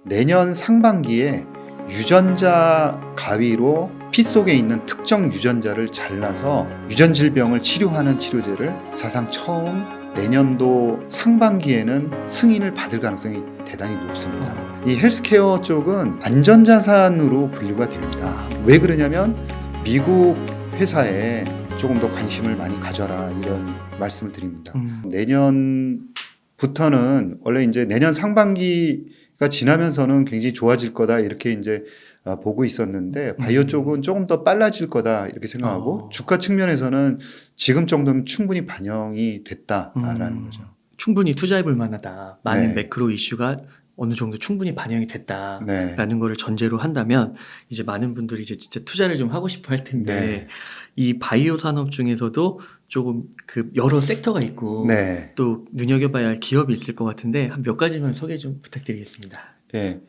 내년 상반기에 유전자 가위로 피 속에 있는 특정 유전자를 잘라서 유전 질병을 치료하는 치료제를 사상 처음 내년도 상반기에는 승인을 받을 가능성이 대단히 높습니다. 이 헬스케어 쪽은 안전자산으로 분류가 됩니다. 왜 그러냐면 미국 회사에 조금 더 관심을 많이 가져라 이런 말씀을 드립니다. 내년부터는 원래 이제 내년 상반기가 지나면서는 굉장히 좋아질 거다 이렇게 이제 보고 있었는데 바이오 쪽은 조금 더 빨라질 거다 이렇게 생각하고 주가 측면에서는 지금 정도면 충분히 반영이 됐다라는 거죠. 충분히 투자해볼 만하다. 많은 네. 매크로 이슈가 어느 정도 충분히 반영이 됐다라는 네. 거를 전제로 한다면 이제 많은 분들이 이제 진짜 투자를 좀 하고 싶어 할 텐데 네. 이 바이오 산업 중에서도 조금 그 여러 섹터가 있고 네. 또 눈여겨봐야 할 기업이 있을 것 같은데 한 몇 가지만 소개 좀 부탁드리겠습니다. 예.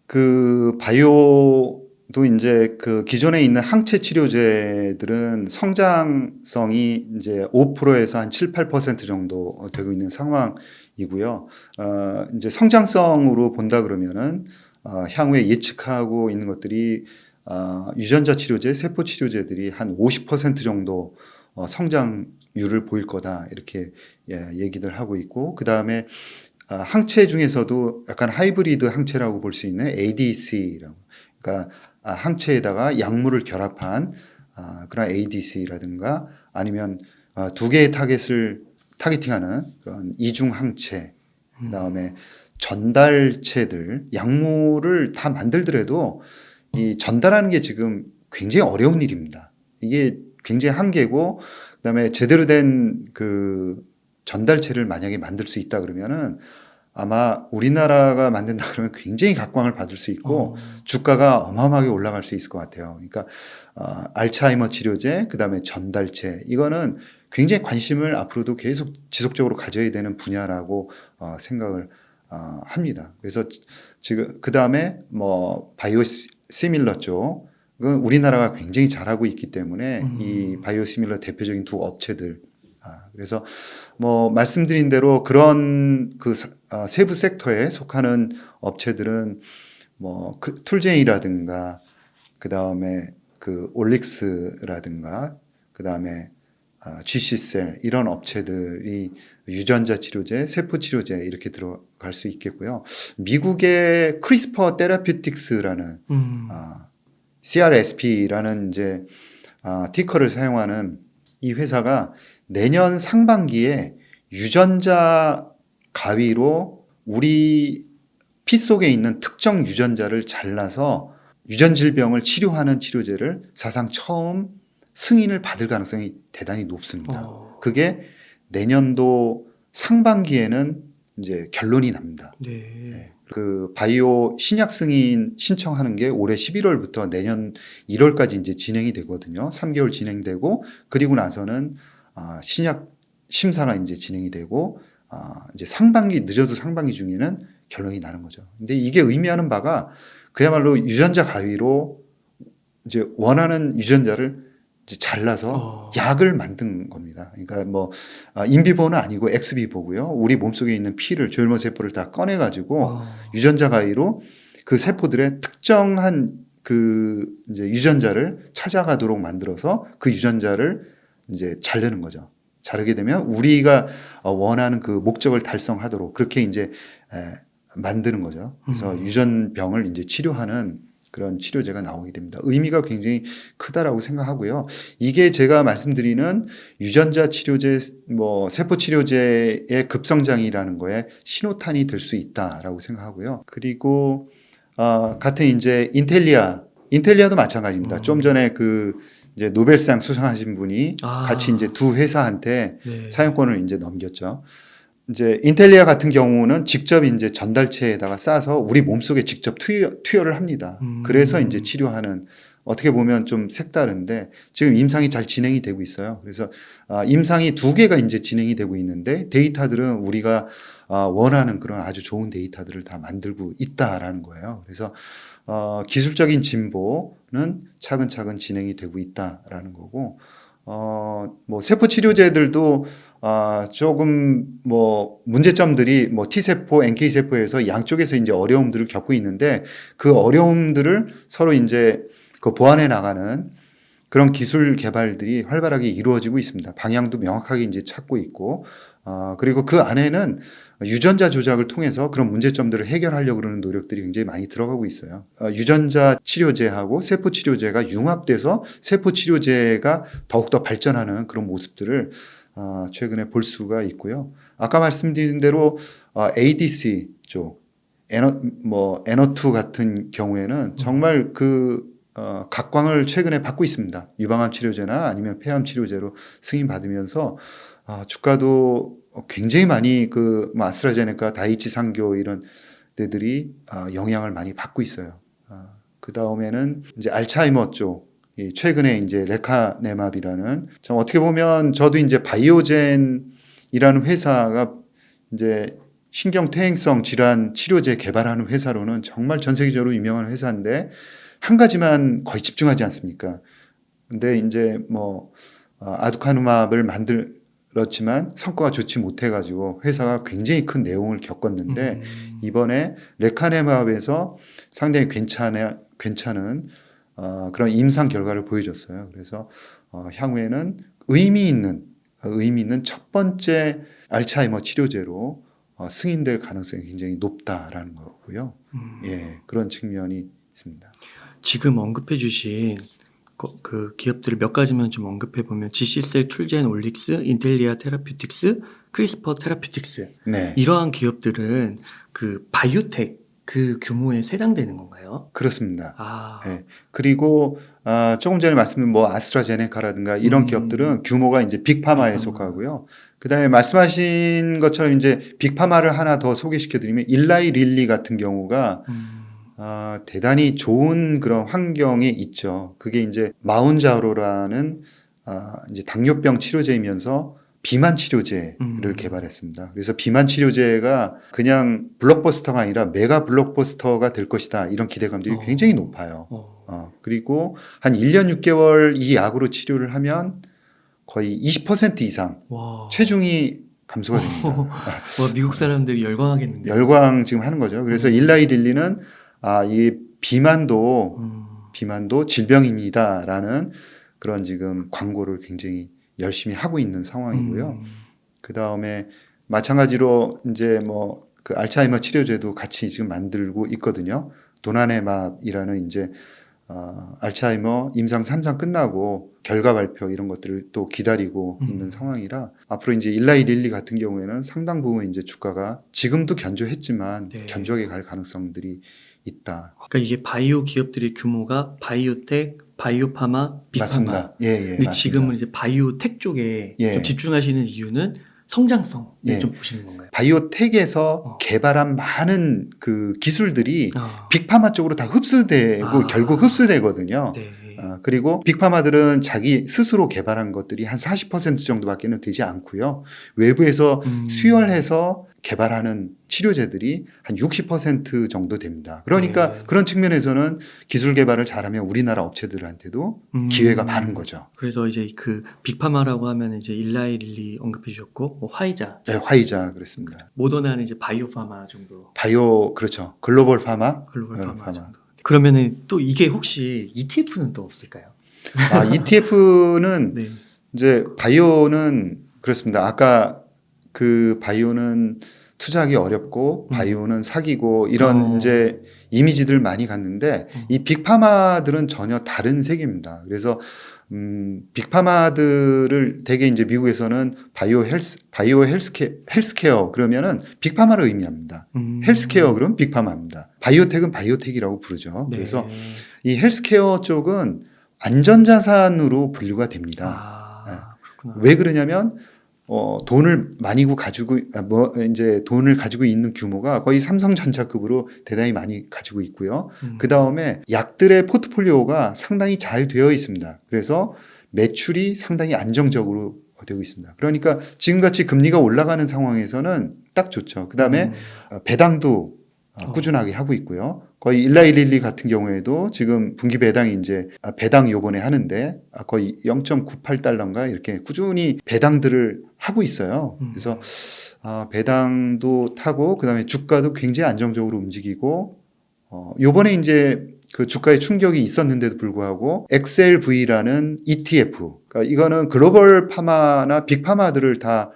그 바이오도 이제 그 기존에 있는 항체 치료제들은 성장성이 이제 5%에서 한 7, 8% 정도 되고 있는 상황이고요. 이제 성장성으로 본다 그러면은 향후에 예측하고 있는 것들이 유전자 치료제, 세포 치료제들이 한 50% 정도 성장률을 보일 거다 이렇게 얘기들 하고 있고 그 다음에 항체 중에서도 약간 하이브리드 항체라고 볼 수 있는 ADC라고, 그러니까 항체에다가 약물을 결합한 그런 ADC라든가 아니면 두 개의 타겟을 타겟팅하는 그런 이중 항체, 그 다음에 전달체들, 약물을 다 만들더라도 이 전달하는 게 지금 굉장히 어려운 일입니다. 이게 굉장히 한계고, 그 다음에 제대로 된 그 전달체를 만약에 만들 수 있다 그러면은 아마 우리나라가 만든다 그러면 굉장히 각광을 받을 수 있고 주가가 어마어마하게 올라갈 수 있을 것 같아요. 그러니까 알츠하이머 치료제, 그다음에 전달체 이거는 굉장히 관심을 앞으로도 계속 지속적으로 가져야 되는 분야라고 생각을 합니다. 그래서 지금 그다음에 뭐 바이오 시밀러 쪽 우리나라가 굉장히 잘하고 있기 때문에 이 바이오 시밀러 대표적인 두 업체들 그래서 뭐 말씀드린 대로 그런 그 세부 섹터에 속하는 업체들은 뭐 툴제이라든가 그 다음에 그 올릭스라든가 그 다음에 GC셀 이런 업체들이 유전자 치료제, 세포 치료제 이렇게 들어갈 수 있겠고요. 미국의 크리스퍼 테라퓨틱스라는 CRSP라는 이제 티커를 사용하는 이 회사가 내년 상반기에 유전자 가위로 우리 피 속에 있는 특정 유전자를 잘라서 유전 질병을 치료하는 치료제를 사상 처음 승인을 받을 가능성이 대단히 높습니다. 그게 내년도 상반기에는 이제 결론이 납니다. 네. 그 바이오 신약 승인 신청하는 게 올해 11월부터 내년 1월까지 이제 진행이 되거든요. 3개월 진행되고 그리고 나서는 신약 심사가 이제 진행이 되고 이제 상반기 늦어도 상반기 중에는 결론이 나는 거죠. 근데 이게 의미하는 바가 그야말로 유전자 가위로 이제 원하는 유전자를 이제 잘라서 약을 만든 겁니다. 그러니까 뭐 인비보는 아니고 엑스비보고요. 우리 몸속에 있는 피를 조혈모 세포를 다 꺼내 가지고 유전자 가위로 그 세포들의 특정한 그 이제 유전자를 찾아가도록 만들어서 그 유전자를 이제 자르는 거죠. 자르게 되면 우리가 원하는 그 목적을 달성하도록 그렇게 이제 만드는 거죠. 그래서 유전병을 이제 치료하는 그런 치료제가 나오게 됩니다. 의미가 굉장히 크다라고 생각하고요. 이게 제가 말씀드리는 유전자 치료제, 뭐 세포 치료제의 급성장이라는 거에 신호탄이 될 수 있다라고 생각하고요. 그리고 같은 이제 인텔리아도 마찬가지입니다. 좀 전에 그 이제 노벨상 수상하신 분이 같이 이제 두 회사한테 사용권을 이제 넘겼죠. 이제 인텔리아 같은 경우는 직접 이제 전달체에다가 싸서 우리 몸속에 직접 투여를 합니다. 그래서 이제 치료하는 어떻게 보면 좀 색다른데 지금 임상이 잘 진행이 되고 있어요. 그래서 임상이 2개가 이제 진행이 되고 있는데 데이터들은 우리가 원하는 그런 아주 좋은 데이터들을 다 만들고 있다라는 거예요. 그래서 기술적인 진보는 차근차근 진행이 되고 있다라는 거고 뭐 세포 치료제들도 조금 뭐 문제점들이 뭐 T세포, NK세포에서 양쪽에서 이제 어려움들을 겪고 있는데 그 어려움들을 서로 이제 그 보완해 나가는 그런 기술 개발들이 활발하게 이루어지고 있습니다. 방향도 명확하게 이제 찾고 있고, 그리고 그 안에는 유전자 조작을 통해서 그런 문제점들을 해결하려고 그러는 노력들이 굉장히 많이 들어가고 있어요. 유전자 치료제하고 세포 치료제가 융합돼서 세포 치료제가 더욱더 발전하는 그런 모습들을 최근에 볼 수가 있고요. 아까 말씀드린 대로 ADC 쪽, 에너2 같은 경우에는 정말 각광을 최근에 받고 있습니다. 유방암 치료제나 아니면 폐암 치료제로 승인받으면서 주가도 굉장히 많이 뭐 아스트라제네카, 다이치 상교 이런 데들이 영향을 많이 받고 있어요. 그 다음에는 이제 알츠하이머 쪽, 최근에 이제 레카네맙이라는 어떻게 보면 저도 이제 바이오젠이라는 회사가 이제 신경퇴행성 질환 치료제 개발하는 회사로는 정말 전 세계적으로 유명한 회사인데 한 가지만 거의 집중하지 않습니까? 근데 이제 뭐 아두카누맙을 만들었지만 성과가 좋지 못해가지고 회사가 굉장히 큰 내용을 겪었는데 이번에 레카네맙에서 상당히 괜찮은 그런 임상 결과를 보여줬어요. 그래서 향후에는 의미 있는 첫 번째 알츠하이머 치료제로 승인될 가능성이 굉장히 높다라는 거고요. 예, 그런 측면이 있습니다. 지금 언급해 주신 그 기업들을 몇 가지만 좀 언급해 보면 GC셀, 툴젠, 올릭스, 인텔리아 테라퓨틱스, 크리스퍼 테라퓨틱스 네, 이러한 기업들은 그 바이오텍 그 규모에 해당되는 건가요? 그렇습니다. 예, 그리고 조금 전에 말씀드린 뭐 아스트라제네카라든가 이런 기업들은 규모가 이제 빅파마에 속하고요. 그다음에 말씀하신 것처럼 이제 빅파마를 하나 더 소개시켜드리면 일라이 릴리 같은 경우가 대단히 좋은 그런 환경에 있죠. 그게 이제 마운자로라는 이제 당뇨병 치료제이면서 비만 치료제를 개발했습니다. 그래서 비만 치료제가 그냥 블록버스터가 아니라 메가 블록버스터가 될 것이다. 이런 기대감들이 굉장히 높아요. 그리고 한 1년 6개월 이 약으로 치료를 하면 거의 20% 이상 와. 체중이 감소가 됩니다. 와, 미국 사람들이 열광하겠는데요. 열광 지금 하는 거죠. 그래서 일라이 릴리는 이 비만도 질병입니다라는 그런 지금 광고를 굉장히 열심히 하고 있는 상황이고요. 그 다음에 마찬가지로 이제 뭐 그 알츠하이머 치료제도 같이 지금 만들고 있거든요. 도나네맙이라는 이제 알츠하이머 임상 3상 끝나고 결과 발표 이런 것들을 또 기다리고 있는 상황이라 앞으로 이제 일라이 릴리 같은 경우에는 상당 부분 이제 주가가 지금도 견조했지만 네. 견조하게 갈 가능성들이 있다. 그러니까 이게 바이오 기업들의 규모가 바이오텍, 바이오파마, 빅파마. 맞습니다. 예, 근데 맞습니다. 지금은 이제 바이오텍 쪽에 예. 좀 집중하시는 이유는 성장성을 예. 좀 보시는 건가요? 바이오텍에서 개발한 많은 그 기술들이 빅파마 쪽으로 다 흡수되고 결국 흡수되거든요. 네. 그리고 빅파마들은 자기 스스로 개발한 것들이 한 40% 정도밖에는 되지 않고요. 외부에서 수혈해서 개발하는 치료제들이 한 60% 정도 됩니다. 그러니까 네. 그런 측면에서는 기술 개발을 잘하면 우리나라 업체들한테도 기회가 많은 거죠. 그래서 이제 그 빅파마라고 하면 이제 일라이 릴리 언급해 주셨고 뭐 화이자, 네, 화이자 그렇습니다. 모더나는 이제 바이오파마 정도. 바이오 그렇죠. 글로벌 파마. 글로벌 파마 정도. 그러면은 또 이게 혹시 ETF는 또 없을까요? ETF는 네. 이제 바이오는 그렇습니다. 아까 그 바이오는 투자하기 어렵고 바이오는 사기고 이런 이제 이미지들 많이 갔는데 이 빅파마들은 전혀 다른 세계입니다. 그래서 빅파마들을 되게 이제 미국에서는 바이오 헬스케어 그러면은 빅파마를 의미합니다. 헬스케어 그러면 빅파마입니다. 바이오텍은 바이오텍이라고 부르죠. 네. 그래서 이 헬스케어 쪽은 안전자산으로 분류가 됩니다. 그렇구나. 왜 그러냐면 돈을 많이 돈을 가지고 있는 규모가 거의 삼성전자급으로 대단히 많이 가지고 있고요. 그 다음에 약들의 포트폴리오가 상당히 잘 되어 있습니다. 그래서 매출이 상당히 안정적으로 되고 있습니다. 그러니까 지금같이 금리가 올라가는 상황에서는 딱 좋죠. 그 다음에 배당도 꾸준하게 하고 있고요. 거의 1112 같은 경우에도 지금 분기 배당이 이제 배당 요번에 하는데 거의 0.98달러인가 이렇게 꾸준히 배당들을 하고 있어요. 그래서 배당도 타고 그다음에 주가도 굉장히 안정적으로 움직이고 요번에 이제 그 주가에 충격이 있었는데도 불구하고 XLV라는 ETF, 그러니까 이거는 글로벌 파마나 빅파마들을 다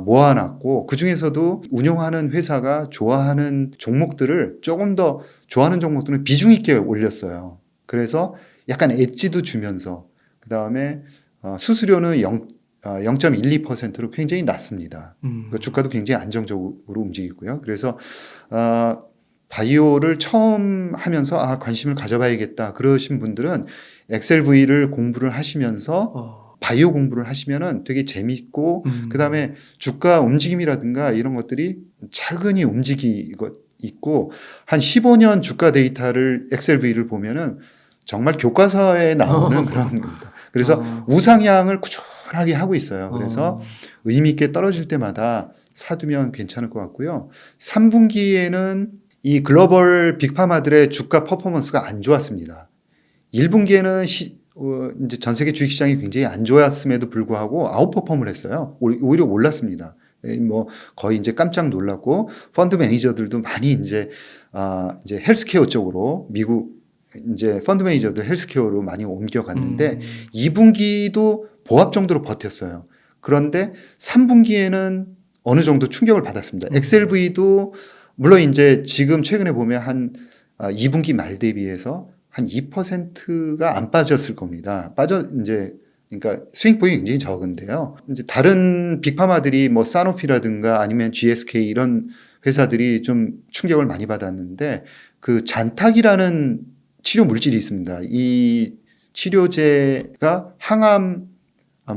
모아놨고 그 중에서도 운용하는 회사가 좋아하는 종목들을 조금 더 좋아하는 종목들은 비중 있게 올렸어요. 그래서 약간 엣지도 주면서 그 다음에 수수료는 0.12%로 굉장히 낮습니다. 그러니까 주가도 굉장히 안정적으로 움직이고요. 그래서 바이오를 처음 하면서 관심을 가져봐야겠다 그러신 분들은 XLV를 공부를 하시면서 바이오 공부를 하시면은 되게 재밌고 그다음에 주가 움직임이라든가 이런 것들이 차근히 움직이고 있고 한 15년 주가 데이터를 XLV를 보면은 정말 교과서에 나오는 그런 겁니다. 그래서 우상향을 꾸준하게 하고 있어요. 그래서 의미 있게 떨어질 때마다 사두면 괜찮을 것 같고요. 3분기에는 이 글로벌 빅파마들의 주가 퍼포먼스가 안 좋았습니다. 1분기에는 이제 전 세계 주식시장이 굉장히 안 좋았음에도 불구하고 아웃퍼폼을 했어요. 오히려 올랐습니다. 뭐 거의 이제 깜짝 놀랐고 펀드 매니저들도 많이 이제 헬스케어 쪽으로 미국 이제 펀드 매니저들 헬스케어로 많이 옮겨갔는데 2분기도 보합 정도로 버텼어요. 그런데 3분기에는 어느 정도 충격을 받았습니다. XLV도 물론 이제 지금 최근에 보면 한 2분기 말 대비해서 한 2%가 안 빠졌을 겁니다. 그러니까 수익폭이 굉장히 적은데요. 이제 다른 빅파마들이 뭐 사노피라든가 아니면 GSK 이런 회사들이 좀 충격을 많이 받았는데 그 잔탁이라는 치료 물질이 있습니다. 이 치료제가 항암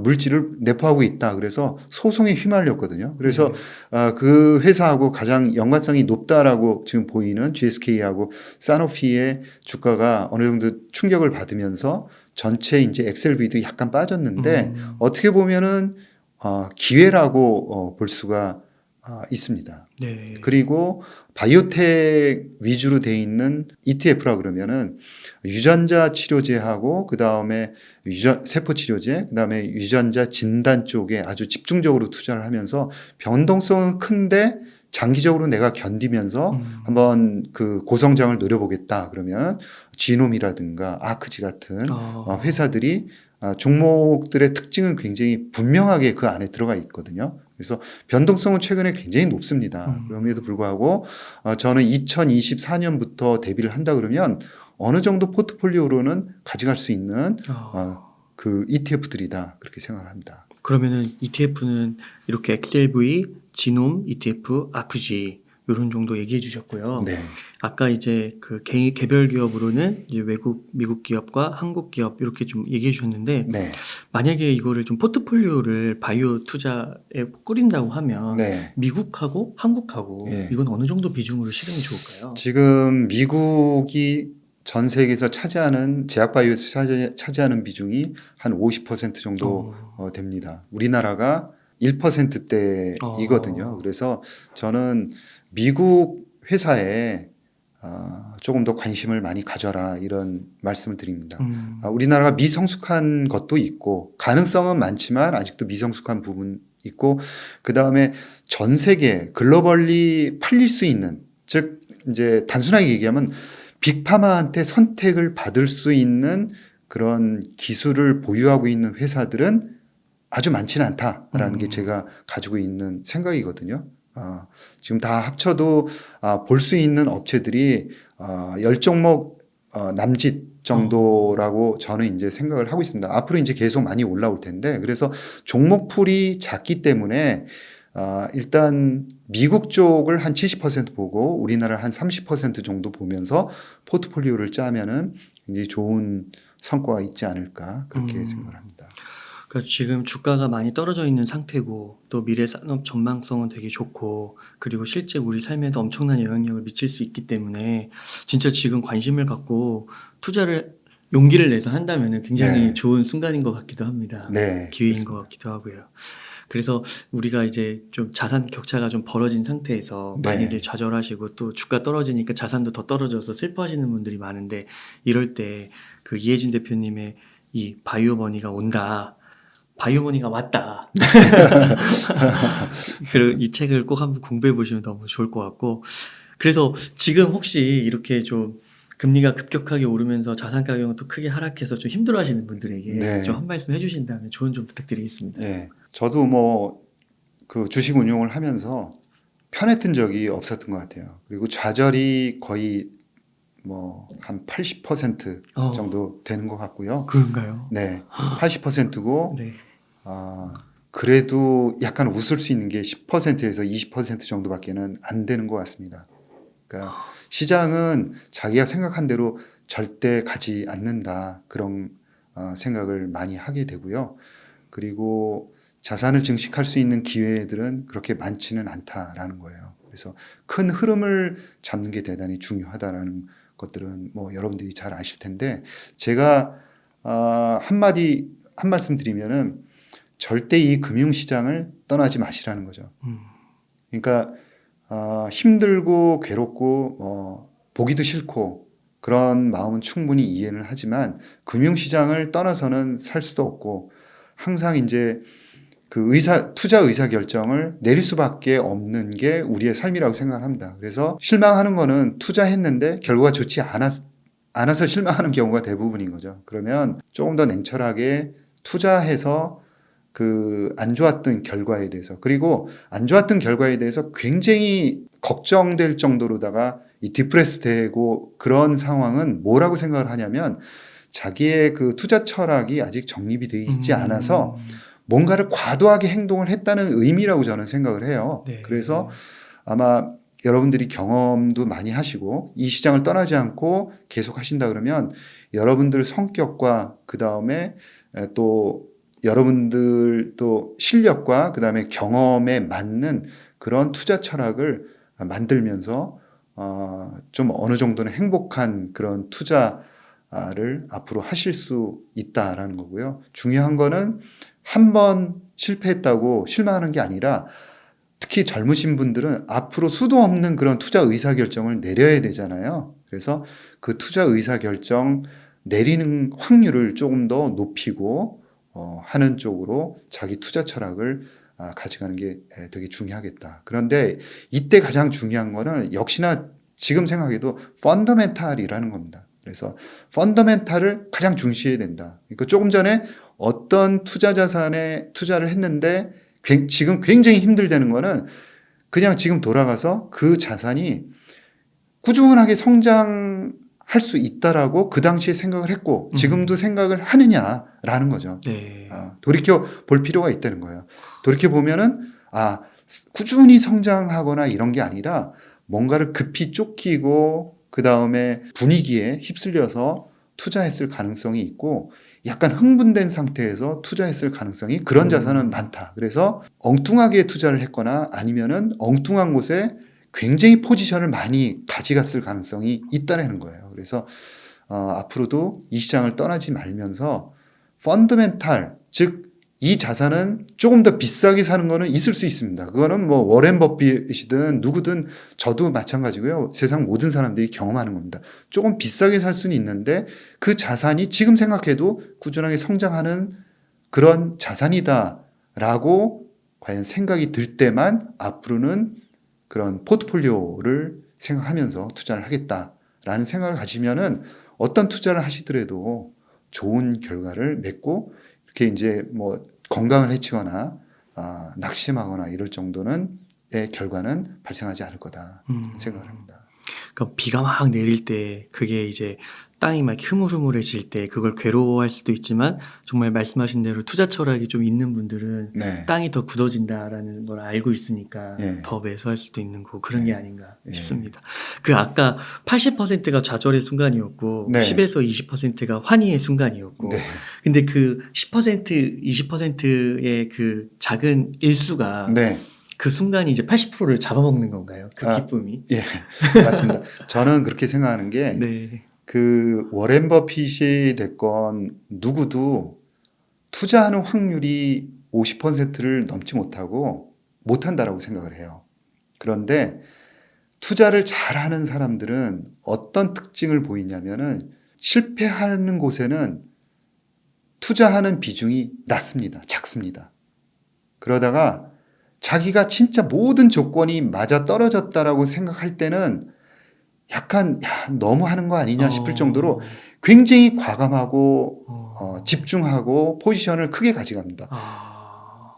물질을 내포하고 있다. 그래서 소송에 휘말렸거든요. 그래서 그 회사하고 가장 연관성이 높다라고 지금 보이는 GSK하고 사노피의 주가가 어느 정도 충격을 받으면서 전체 이제 XLV도 약간 빠졌는데 어떻게 보면은 기회라고 볼 수가 있습니다. 네. 그리고 바이오텍 위주로 돼 있는 ETF라 그러면은 유전자 치료제하고 그 다음에 세포 치료제, 그 다음에 유전자 진단 쪽에 아주 집중적으로 투자를 하면서 변동성은 큰데 장기적으로 내가 견디면서 한번 그 고성장을 노려보겠다 그러면 지놈이라든가 아크지 같은 회사들이 종목들의 특징은 굉장히 분명하게 그 안에 들어가 있거든요. 그래서 변동성은 최근에 굉장히 높습니다. 그럼에도 불구하고 저는 2024년부터 대비를 한다 그러면 어느 정도 포트폴리오로는 가져갈 수 있는 그 ETF들이다 그렇게 생각을 합니다. 그러면은 ETF는 이렇게 XLV, 지놈 ETF, 아쿠지 이런 정도 얘기해 주셨고요. 네. 아까 이제 그 개별 기업으로는 이제 미국 기업과 한국 기업 이렇게 좀 얘기해 주셨는데 네. 만약에 이거를 좀 포트폴리오를 바이오 투자에 꾸린다고 하면 네. 미국하고 한국하고 이건 어느 정도 비중으로 실으면 좋을까요? 지금 미국이 전 세계에서 차지하는 제약바이오에서 차지하는 비중이 한 50% 정도 됩니다. 우리나라가 1%대이거든요. 그래서 저는 미국 회사에 조금 더 관심을 많이 가져라 이런 말씀을 드립니다. 우리나라가 미성숙한 것도 있고 가능성은 많지만 아직도 미성숙한 부분 있고 그 다음에 전 세계 글로벌리 팔릴 수 있는 즉 이제 단순하게 얘기하면 빅파마한테 선택을 받을 수 있는 그런 기술을 보유하고 있는 회사들은 아주 많지는 않다라는 게 제가 가지고 있는 생각이거든요. 지금 다 합쳐도 볼 수 있는 업체들이 10종목 남짓 정도라고 저는 이제 생각을 하고 있습니다. 앞으로 이제 계속 많이 올라올 텐데 그래서 종목풀이 작기 때문에 일단 미국 쪽을 한 70% 보고 우리나라 한 30% 정도 보면서 포트폴리오를 짜면은 굉장히 좋은 성과가 있지 않을까 그렇게 생각을 합니다. 그러니까 지금 주가가 많이 떨어져 있는 상태고 또 미래 산업 전망성은 되게 좋고 그리고 실제 우리 삶에도 엄청난 영향력을 미칠 수 있기 때문에 진짜 지금 관심을 갖고 투자를 용기를 내서 한다면 굉장히 좋은 순간인 것 같기도 합니다. 네, 기회인 그렇습니다. 것 같기도 하고요. 그래서 우리가 이제 좀 자산 격차가 좀 벌어진 상태에서 네. 많이들 좌절하시고 또 주가 떨어지니까 자산도 더 떨어져서 슬퍼하시는 분들이 많은데 이럴 때 그 이혜진 대표님의 이 바이오머니가 온다. 바이오머니가 왔다. 그리고 이 책을 꼭 한번 공부해 보시면 너무 좋을 것 같고 그래서 지금 혹시 이렇게 좀 금리가 급격하게 오르면서 자산 가격은 또 크게 하락해서 좀 힘들어하시는 분들에게 네. 좀 한 말씀 해주신다면 조언 좀 부탁드리겠습니다. 예. 저도 뭐 그 주식 운용을 하면서 편했던 적이 없었던 것 같아요. 그리고 좌절이 거의 뭐 한 80% 정도 되는 것 같고요. 그런가요? 네, 80%고 네. 그래도 약간 웃을 수 있는 게 10%에서 20% 정도밖에는 안 되는 것 같습니다. 그러니까 시장은 자기가 생각한 대로 절대 가지 않는다 그런 생각을 많이 하게 되고요. 그리고 자산을 증식할 수 있는 기회들은 그렇게 많지는 않다라는 거예요. 그래서 큰 흐름을 잡는 게 대단히 중요하다라는 것들은 뭐 여러분들이 잘 아실 텐데 제가 한 말씀 드리면은 절대 이 금융시장을 떠나지 마시라는 거죠. 그러니까 힘들고 괴롭고 보기도 싫고 그런 마음은 충분히 이해는 하지만 금융시장을 떠나서는 살 수도 없고 항상 이제 그 투자 의사 결정을 내릴 수밖에 없는 게 우리의 삶이라고 생각합니다. 그래서 실망하는 거는 투자했는데 결과가 좋지 않아서 실망하는 경우가 대부분인 거죠. 그러면 조금 더 냉철하게 투자해서 그 안 좋았던 결과에 대해서 그리고 안 좋았던 결과에 대해서 굉장히 걱정될 정도로다가 이 디프레스 되고 그런 상황은 뭐라고 생각을 하냐면 자기의 그 투자 철학이 아직 정립이 되어 있지 않아서 뭔가를 과도하게 행동을 했다는 의미라고 저는 생각을 해요. 네. 그래서 아마 여러분들이 경험도 많이 하시고 이 시장을 떠나지 않고 계속 하신다 그러면 여러분들 성격과 그 다음에 또 여러분들 또 실력과 그 다음에 경험에 맞는 그런 투자 철학을 만들면서 좀 어느 정도는 행복한 그런 투자를 앞으로 하실 수 있다라는 거고요. 중요한 거는 한 번 실패했다고 실망하는 게 아니라 특히 젊으신 분들은 앞으로 수도 없는 그런 투자 의사결정을 내려야 되잖아요. 그래서 그 투자 의사결정 내리는 확률을 조금 더 높이고 하는 쪽으로 자기 투자 철학을 가져가는 게 되게 중요하겠다. 그런데 이때 가장 중요한 거는 역시나 지금 생각해도 펀더멘탈이라는 겁니다. 그래서 펀더멘탈을 가장 중시해야 된다. 그러니까 조금 전에 어떤 투자 자산에 투자를 했는데 지금 굉장히 힘들다는 거는 그냥 지금 돌아가서 그 자산이 꾸준하게 성장할 수 있다라고 그 당시에 생각을 했고 지금도 생각을 하느냐라는 거죠. 네. 돌이켜 볼 필요가 있다는 거예요. 돌이켜 보면은 꾸준히 성장하거나 이런 게 아니라 뭔가를 급히 쫓기고 그 다음에 분위기에 휩쓸려서 투자했을 가능성이 있고 약간 흥분된 상태에서 투자했을 가능성이 그런 자산은 많다. 그래서 엉뚱하게 투자를 했거나 아니면은 엉뚱한 곳에 굉장히 포지션을 많이 가져갔을 가능성이 있다는 거예요. 그래서 앞으로도 이 시장을 떠나지 말면서 펀더멘탈, 즉 이 자산은 조금 더 비싸게 사는 거는 있을 수 있습니다. 그거는 뭐 워렌 버핏이든 누구든 저도 마찬가지고요. 세상 모든 사람들이 경험하는 겁니다. 조금 비싸게 살 수는 있는데 그 자산이 지금 생각해도 꾸준하게 성장하는 그런 자산이다라고 과연 생각이 들 때만 앞으로는 그런 포트폴리오를 생각하면서 투자를 하겠다라는 생각을 가지면은 어떤 투자를 하시더라도 좋은 결과를 맺고 이렇게 이제 뭐 건강을 해치거나 낙심하거나 이럴 정도는 의 결과는 발생하지 않을 거다 생각을 합니다. 그러니까 비가 막 내릴 때 그게 이제 땅이 막 흐물흐물해질 때 그걸 괴로워할 수도 있지만 정말 말씀하신 대로 투자 철학이 좀 있는 분들은 네. 땅이 더 굳어진다라는 걸 알고 있으니까 예. 더 매수할 수도 있는 거고 그런 게 아닌가 예. 싶습니다. 그 아까 80%가 좌절의 순간이었고 네. 10에서 20%가 환희의 순간이었고 네. 근데 그 10%, 20%의 그 작은 일수가 네. 그 순간이 이제 80%를 잡아먹는 건가요? 그 기쁨이? 예, 맞습니다. 저는 그렇게 생각하는 게 네. 그 워렌 버핏이 됐건 누구도 투자하는 확률이 50%를 넘지 못한다라고 생각을 해요. 그런데 투자를 잘하는 사람들은 어떤 특징을 보이냐면은 실패하는 곳에는 투자하는 비중이 낮습니다. 작습니다. 그러다가 자기가 진짜 모든 조건이 맞아 떨어졌다라고 생각할 때는 약간 너무 하는 거 아니냐 싶을 정도로 굉장히 과감하고 집중하고 포지션을 크게 가져갑니다.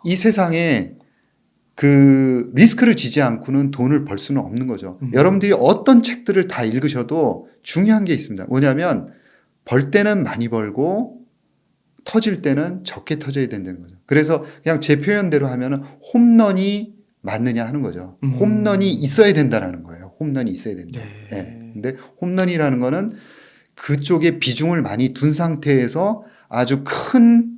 이 세상에 그 리스크를 지지 않고는 돈을 벌 수는 없는 거죠. 여러분들이 어떤 책들을 다 읽으셔도 중요한 게 있습니다. 뭐냐면 벌 때는 많이 벌고 터질 때는 적게 터져야 된다는 거죠. 그래서 그냥 제 표현대로 하면은 홈런이 맞느냐 하는 거죠. 홈런이 있어야 된다라는 거예요. 홈런이 있어야 된다. 네. 네. 근데 홈런이라는 거는 그쪽에 비중을 많이 둔 상태에서 아주 큰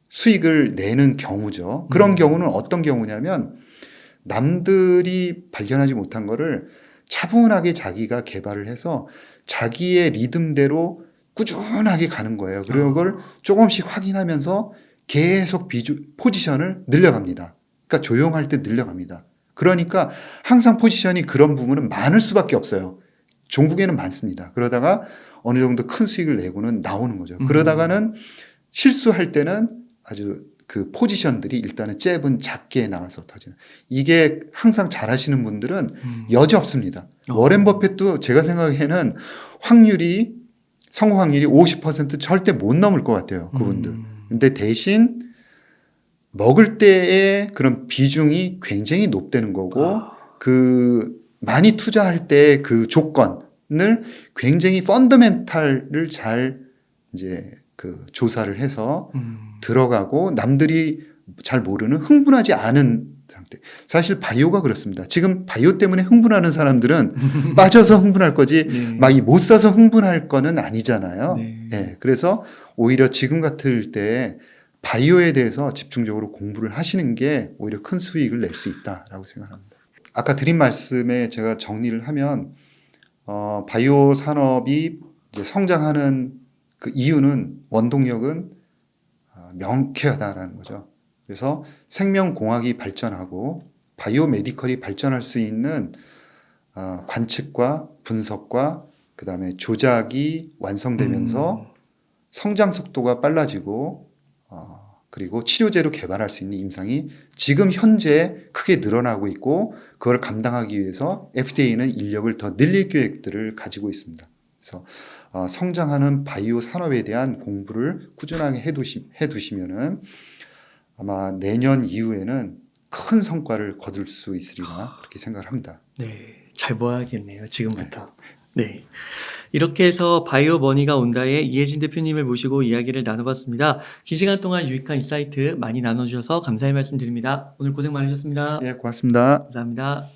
수익을 내는 경우죠. 그런 경우는 어떤 경우냐면 남들이 발견하지 못한 거를 차분하게 자기가 개발을 해서 자기의 리듬대로 꾸준하게 가는 거예요. 그리고 그걸 조금씩 확인하면서 계속 포지션을 늘려갑니다. 그러니까 조용할 때 늘려갑니다. 그러니까 항상 포지션이 그런 부분은 많을 수밖에 없어요. 종국에는 많습니다. 그러다가 어느 정도 큰 수익을 내고는 나오는 거죠. 그러다가는 실수할 때는 아주 그 포지션들이 일단은 잽은 작게 나와서 터지는. 이게 항상 잘하시는 분들은 여지 없습니다. 워렌 버핏도 제가 생각에는 성공 확률이 50% 절대 못 넘을 것 같아요. 그분들. 근데 대신 먹을 때의 그런 비중이 굉장히 높다는 거고 그 많이 투자할 때 그 조건을 굉장히 펀더멘탈을 잘 이제 그 조사를 해서 들어가고 남들이 잘 모르는 흥분하지 않은 상태. 사실 바이오가 그렇습니다. 지금 바이오 때문에 흥분하는 사람들은 빠져서 흥분할 거지 네. 막 못 사서 흥분할 거는 아니잖아요. 네. 네, 그래서 오히려 지금 같을 때 바이오에 대해서 집중적으로 공부를 하시는 게 오히려 큰 수익을 낼 수 있다라고 생각합니다. 아까 드린 말씀에 제가 정리를 하면 바이오 산업이 이제 성장하는 그 이유는 원동력은 명쾌하다라는 거죠. 그래서 생명공학이 발전하고 바이오메디컬이 발전할 수 있는 관측과 분석과 그 다음에 조작이 완성되면서 성장 속도가 빨라지고 그리고 치료제로 개발할 수 있는 임상이 지금 현재 크게 늘어나고 있고 그걸 감당하기 위해서 FDA는 인력을 더 늘릴 계획들을 가지고 있습니다. 그래서 성장하는 바이오 산업에 대한 공부를 꾸준하게 해두시면은 아마 내년 이후에는 큰 성과를 거둘 수 있으리라 그렇게 생각을 합니다. 네, 잘 모아야겠네요. 지금부터. 네. 이렇게 해서 바이오 머니가 온다의 이혜진 대표님을 모시고 이야기를 나눠봤습니다. 긴 시간 동안 유익한 인사이트 많이 나눠주셔서 감사의 말씀 드립니다. 오늘 고생 많으셨습니다. 예, 고맙습니다. 감사합니다.